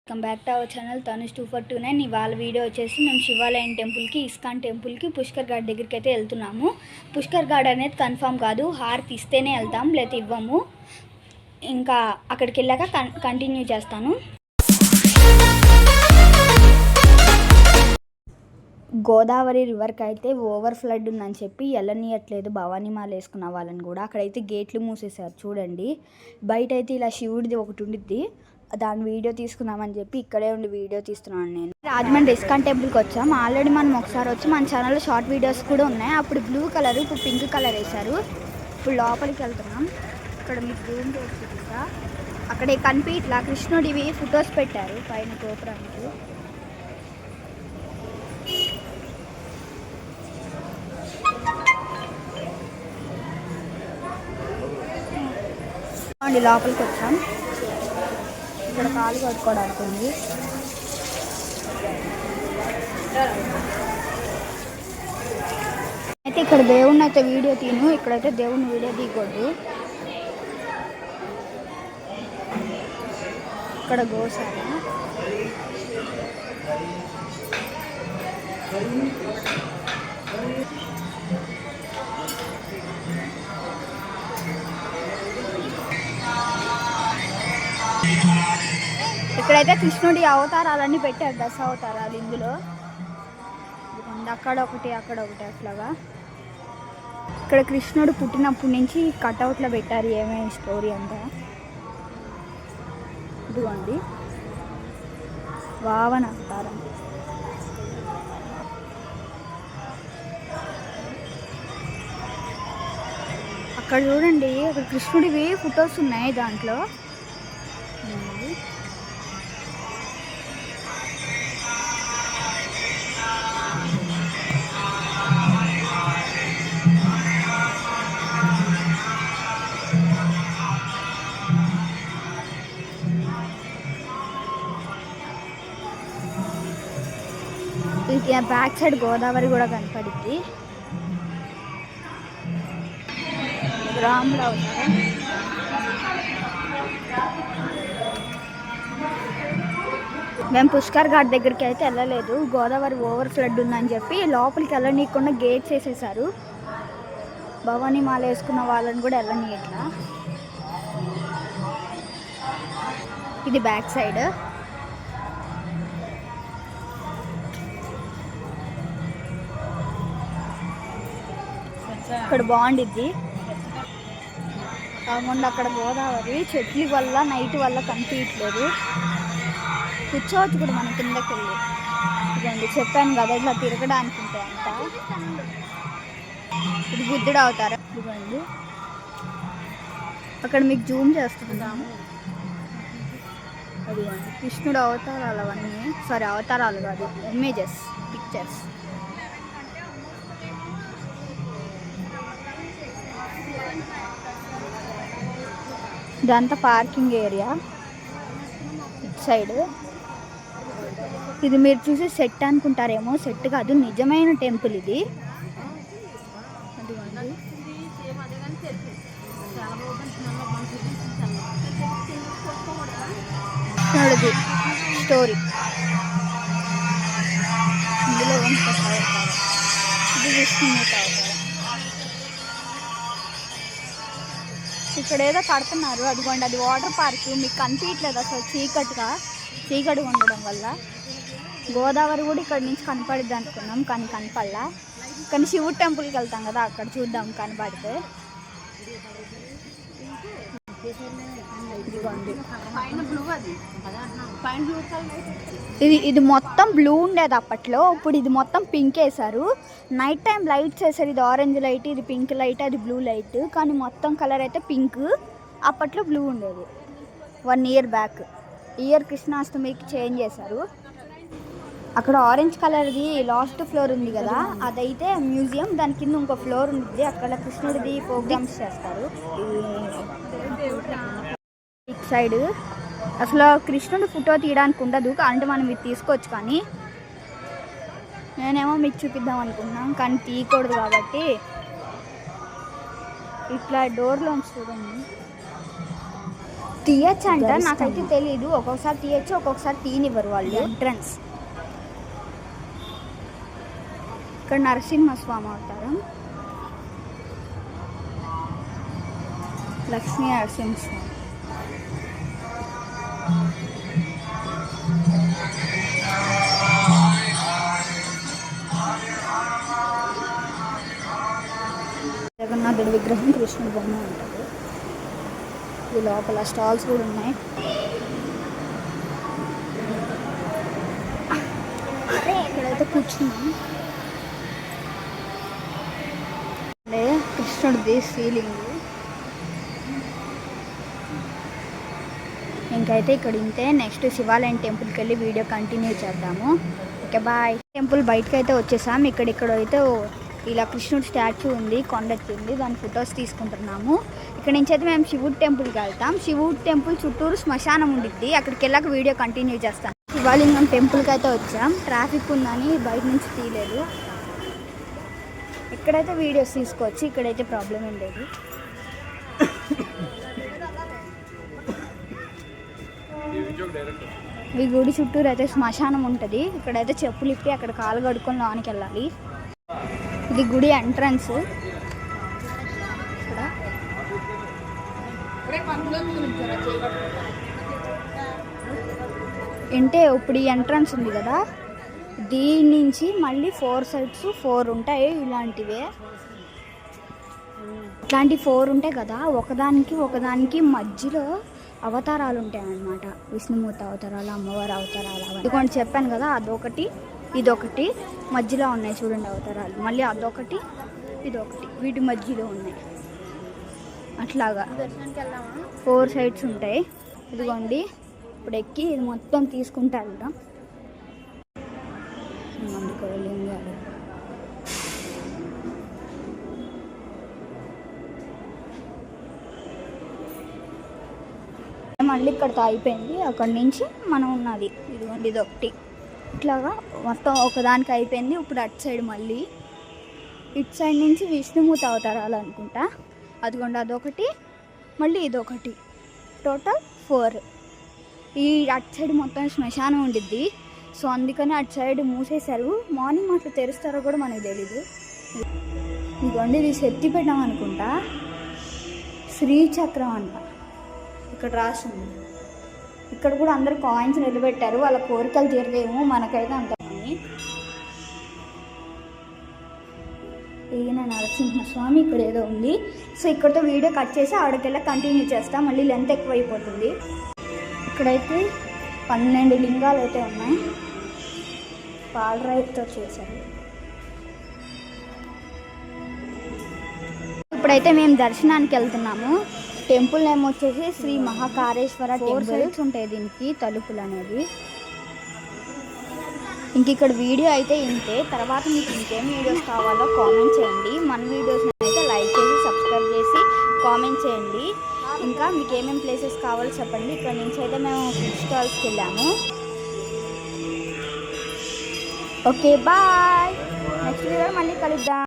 Welcome back to our channel Tanush 2429. ఇవాళ video వచ్చేసి మేము శివాలయం టెంపుల్కి, ఇస్కాన్ టెంపుల్కి, పుష్కర్ ఘాట్ దగ్గరికి అయితే వెళ్తున్నాము. పుష్కర్ ఘాట్ అనేది కన్ఫామ్ కాదు, హారతి ఇస్తేనే వెళ్తాం, లేకపోతే ఇవ్వము. ఇంకా అక్కడికి వెళ్ళాక కంటిన్యూ చేస్తాను. గోదావరి రివర్కి అయితే ఓవర్ ఫ్లడ్ ఉందని చెప్పి వెళ్ళనీయట్లేదు భవానీమాల వేసుకున్న వాళ్ళని కూడా. అక్కడైతే గేట్లు మూసేశారు చూడండి. బయట అయితే ఇలా శివుడిది ఒకటి ఉండిద్ది, దాని వీడియో తీసుకుందామని చెప్పి ఇక్కడే ఉండి వీడియో తీస్తున్నాను నేను. రాజమండ్రి ఇస్కాన్ టెంపుల్కి వచ్చాం. ఆల్రెడీ మనం ఒకసారి వచ్చి మన ఛానల్లో షార్ట్ వీడియోస్ కూడా ఉన్నాయి. అప్పుడు బ్లూ కలర్, ఇప్పుడు పింక్ కలర్ వేశారు. ఇప్పుడు లోపలికి వెళ్తున్నాం. ఇక్కడ మీకు రూమ్ చూపిస్తా. అక్కడే కనిపించట్లా, కృష్ణుడివి ఫొటోస్ పెట్టారు పైన గోపురానికి. లోపలికి వచ్చాం. ఇక్కడ కాలు కట్టుకోవడానికి ఉంది. అయితే ఇక్కడ దేవుణ్ణి అయితే వీడియో తీను, ఇక్కడైతే దేవుణ్ణి వీడియో తీయకూడదు. ఇక్కడ గోశాల. ఇక్కడైతే కృష్ణుడి అవతారాలన్నీ పెట్టారు, 10 అవతారాలు ఇందులో. అక్కడ ఒకటి, అక్కడ ఒకటి అట్లాగా. ఇక్కడ కృష్ణుడు పుట్టినప్పటి నుంచి కట్అవుట్లో పెట్టారు ఏమేమి స్టోరీ అంతా. ఇదిగోండి వావన అవతారం. అక్కడ చూడండి, అక్కడ కృష్ణుడివి ఫొటోస్ ఉన్నాయి దాంట్లో. బ్యాక్ సైడ్ గోదావరి కూడా కనపడుద్ది. రాములు అవుతారా. మేము పుష్కర్ ఘాట్ దగ్గరికి అయితే వెళ్ళలేదు, గోదావరి ఓవర్ ఫ్లడ్ ఉందని చెప్పి లోపలికి వెళ్ళనీయకుండా గేట్స్ వేసేసారు. భవానీ మాల వేసుకున్న వాళ్ళని కూడా వెళ్ళనీయట్లా. ఇది బ్యాక్ సైడ్. ఇక్కడ బాగుండిద్ది. కాకుండా అక్కడ గోదావరి చెట్ల వల్ల నైట్ వల్ల కనిపించట్లేదు. కూర్చోవచ్చు కూడా మనం కిందకి వెళ్ళి. ఇదండి చెప్పాను కదా, ఇట్లా తిరగడానికి ఉంటాయి అంతా. ఇది బుద్ధుడు అవుతారా. ఇదండి అక్కడ మీకు జూమ్ చేస్తున్నాము. అదిగోండి కృష్ణుడు అవతారాలు అవన్నీ. సారీ, అవతారాలు కాదు, ఇమేజెస్, పిక్చర్స్. ఇదంతా పార్కింగ్ ఏరియా ఇటు సైడ్. ఇది మీరు చూసి సెట్ అనుకుంటారేమో, సెట్ కాదు, నిజమైన టెంపుల్ ఇది. కృష్ణుడిది స్టోరీ ఇందులో ఇది విష్ణుమూర్తి అవతారం. ఇక్కడ ఏదో కడుతున్నారు, అదిగోండి అది వాటర్ పార్క్. మీకు కనిపించట్లేదు అసలు, చీకటిగా ఉండడం వల్ల. గోదావరి కూడా ఇక్కడ నుంచి కనపడిద్ది అనుకున్నాం, కానీ కనపడలా. కానీ శివుడు టెంపుల్కి వెళ్తాం కదా, అక్కడ చూద్దాం కనపడితే. ఇది మొత్తం బ్లూ ఉండేది అప్పట్లో, ఇప్పుడు ఇది మొత్తం పింక్ వేశారు. నైట్ టైం లైట్స్ వేసారు. ఇది ఆరెంజ్ లైట్, ఇది పింక్ లైట్, అది బ్లూ లైట్. కానీ మొత్తం కలర్ అయితే పింక్. అప్పట్లో బ్లూ ఉండేది. 1 year బ్యాక్. ఇయర్ కృష్ణాష్టమికి చేంజ్ చేశారు. అక్కడ ఆరెంజ్ కలర్ది లాస్ట్ ఫ్లోర్ ఉంది కదా, అదైతే మ్యూజియం. దాని కింద ఇంకో ఫ్లోర్ ఉంది, అక్కడ కృష్ణుడిది ప్రోగ్రామ్స్ చేస్తారు. ఇటు సైడ్ అసలు కృష్ణుడు ఫోటో తీయడానికి ఉండదు, అంటే మనం ఇది తీసుకోవచ్చు. కానీ నేనేమో మీకు చూపిద్దాం అనుకున్నాం, కానీ తీయకూడదు కాబట్టి ఇట్లా డోర్లో చూడండి. తీయచ్చు అంట, నాకైతే తెలీదు. ఒక్కొక్కసారి తీయచ్చు, ఒక్కొక్కసారి తీయనివ్వరు వాళ్ళు. ఎంట్రన్స్ ఇక్కడ నరసింహస్వామి అవతారం, లక్ష్మీ నరసింహస్వామి. జగన్నాథుడి విగ్రహం, కృష్ణుడి బొమ్మ ఉంటుంది. ఈ లోపల స్టాల్స్ కూడా ఉన్నాయి. ఇక్కడైతే కూర్చున్నాం. కృష్ణుడిది సీలింగ్. ఇంకైతే ఇక్కడ ఇంతే. నెక్స్ట్ శివాలయం టెంపుల్కి వెళ్ళి వీడియో కంటిన్యూ చేద్దాము. Okay bye. టెంపుల్ బయటకు అయితే వచ్చేసాం. ఇక్కడ అయితే ఇలా కృష్ణుడి స్టాచ్యూ ఉంది, కొండెక్కింది, దాని ఫొటోస్ తీసుకుంటున్నాము. ఇక్కడ నుంచి అయితే మేము శివుడి టెంపుల్కి వెళ్తాం. శివుడి టెంపుల్ చుట్టూరు శ్మశానం ఉండిద్ది, అక్కడికి వెళ్ళాక వీడియో కంటిన్యూ చేస్తాం. శివలింగం టెంపుల్కి అయితే వచ్చాం. ట్రాఫిక్ ఉందని బయట నుంచి తీయలేదు. ఇక్కడైతే వీడియోస్ తీసుకోవచ్చు, ఇక్కడైతే ప్రాబ్లం ఏం లేదు. ఈ గుడి చుట్టూరు అయితే శ్మశానం ఉంటుంది. ఇక్కడైతే చెప్పులు ఇప్పి అక్కడ కాలు కడుక్కొని లోనికి వెళ్ళాలి. ఇది గుడి ఎంట్రన్స్. అంటే ఇప్పుడు ఈ ఎంట్రన్స్ ఉంది కదా, దీని నుంచి మళ్ళీ 4 సైడ్స్ 4 ఉంటాయి. ఇలాంటివే ఇట్లాంటి 4 ఉంటాయి కదా, ఒకదానికి మధ్యలో అవతారాలు ఉంటాయి అన్నమాట. విష్ణుమూర్తి అవతారాలు, అమ్మవారి అవతారాలు. ఇదిగోండి చెప్పాను కదా, అదొకటి ఇదొకటి మధ్యలో ఉన్నాయి చూడండి అవతారాలు. మళ్ళీ అదొకటి ఇదొకటి వీటి మధ్యలో ఉన్నాయి. అట్లాగా 4 సైడ్స్ ఉంటాయి. ఇదిగోండి ఇప్పుడు ఎక్కి ఇది మొత్తం తీసుకుంటా వెళ్దాం. లింగాలు మళ్ళీ ఇక్కడతో అయిపోయింది. అక్కడి నుంచి మనం ఉన్నది ఇదిగోండి ఇదొకటి. ఇట్లాగా మొత్తం ఒకదానికి అయిపోయింది. ఇప్పుడు అటు సైడ్ మళ్ళీ ఇటు సైడ్ నుంచి విష్ణుమూర్తి అవతారాలు అనుకుంటా. అదిగోండి అదొకటి, మళ్ళీ ఇదొకటి, టోటల్ 4. ఈ అటు సైడ్ మొత్తం శ్మశానం ఉండిద్ది. సో అందుకని అటు సైడ్ మూసేశారు. మార్నింగ్ అట్లా తెరుస్తారో కూడా మనకు తెలీదు. ఇదిగోండి ఇది శక్తి పెట్టాం అనుకుంటా, శ్రీచక్రం అంట ఇక్కడ రాసింది. ఇక్కడ కూడా అందరు కాయిన్స్ నిలబెట్టారు, వాళ్ళ కోరికలు తీరదేమో, మనకైతే అంత పని. ఈయన నరసింహస్వామి ఇక్కడ ఏదో ఉంది. సో ఇక్కడతో వీడియో కట్ చేసి ఆవిడకెళ్ళి కంటిన్యూ చేస్తాం, మళ్ళీ లెంత్ ఎక్కువైపోతుంది. ఇక్కడైతే 12 లింగాలు అయితే ఉన్నాయి, పాలరాయితో చేశారు. ఇప్పుడైతే మేము దర్శనానికి వెళ్తున్నాము. టెంపుల్ నేమ్ వచ్చేసి శ్రీ మహాకాళేశ్వర టెంపుల్. 4 సైడ్స్ ఉంటాయి దీనికి తలుపులు అనేది. ఇంక ఇక్కడ వీడియో అయితే ఇంతే. తర్వాత మీకు ఇంకేం వీడియోస్ కావాలో కామెంట్ చేయండి. మన వీడియోస్ని అయితే లైక్ చేసి సబ్స్క్రైబ్ చేసి కామెంట్ చేయండి. ఇంకా మీకు ఏమేమి ప్లేసెస్ కావాలో చెప్పండి. ఇక్కడ నుంచి అయితే మేము ఫుడ్ స్టాల్స్కి వెళ్ళాము. Okay bye. నెక్స్ట్ వీడియో మళ్ళీ కలుద్దాం.